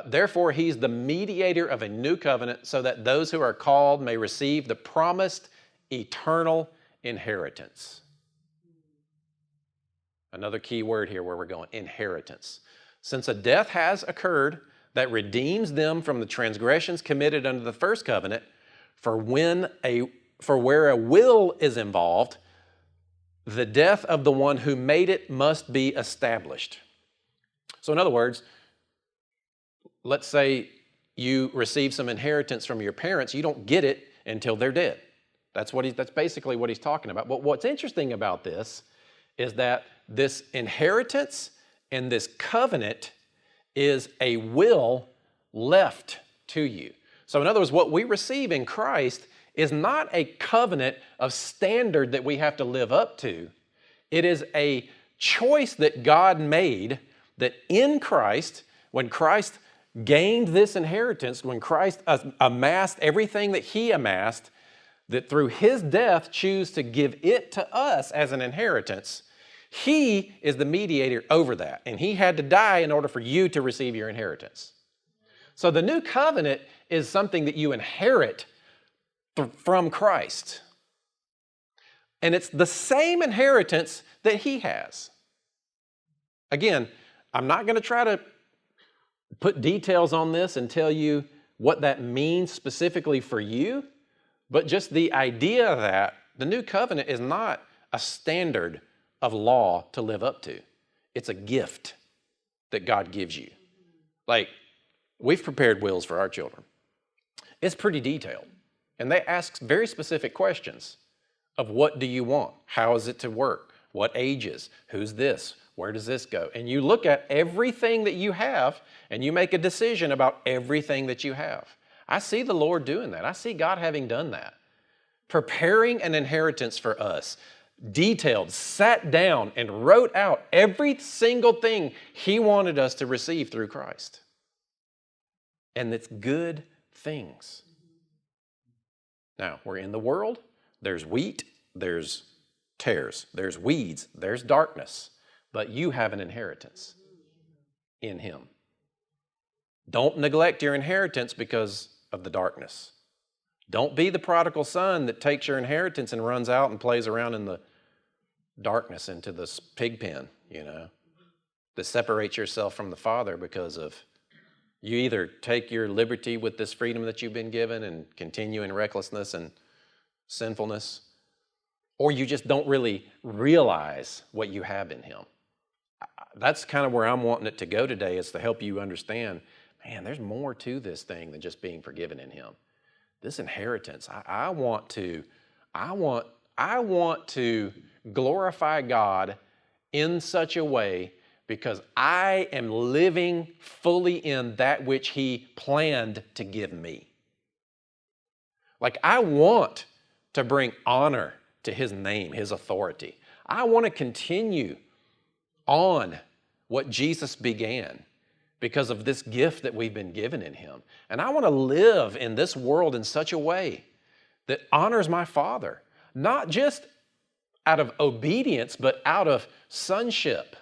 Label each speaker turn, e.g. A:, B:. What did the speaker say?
A: Therefore, he's the mediator of a new covenant so that those who are called may receive the promised eternal inheritance. Another key word here where we're going, inheritance. Since a death has occurred that redeems them from the transgressions committed under the first covenant, for where a will is involved, the death of the one who made it must be established. So in other words, let's say you receive some inheritance from your parents, you don't get it until they're dead. That's basically what he's talking about. But what's interesting about this is that this inheritance and this covenant is a will left to you. So in other words, what we receive in Christ is not a covenant of standard that we have to live up to. It is a choice that God made that in Christ, when Christ gained this inheritance, when Christ amassed everything that he amassed, that through his death choose to give it to us as an inheritance, he is the mediator over that. And he had to die in order for you to receive your inheritance. So the new covenant is something that you inherit from Christ. And it's the same inheritance that he has. Again, I'm not going to try to put details on this and tell you what that means specifically for you, but just the idea that the new covenant is not a standard of law to live up to. It's a gift that God gives you. Like, we've prepared wills for our children. It's pretty detailed. And they ask very specific questions of what do you want? How is it to work? What ages? Who's this? Where does this go? And you look at everything that you have and you make a decision about everything that you have. I see the Lord doing that. I see God having done that. Preparing an inheritance for us. Detailed, sat down and wrote out every single thing he wanted us to receive through Christ. And it's good things. Now, we're in the world. There's wheat, there's tares, there's weeds, there's darkness. But you have an inheritance in him. Don't neglect your inheritance because of the darkness. Don't be the prodigal son that takes your inheritance and runs out and plays around in the darkness into this pig pen, that separates yourself from the Father because of you either take your liberty with this freedom that you've been given and continue in recklessness and sinfulness, or you just don't really realize what you have in him. That's kind of where I'm wanting it to go today, is to help you understand, man, there's more to this thing than just being forgiven in him. This inheritance, I want to glorify God in such a way because I am living fully in that which he planned to give me. Like, I want to bring honor to his name, his authority. I want to continue on what Jesus began because of this gift that we've been given in him. And I want to live in this world in such a way that honors my Father, not just out of obedience, but out of sonship.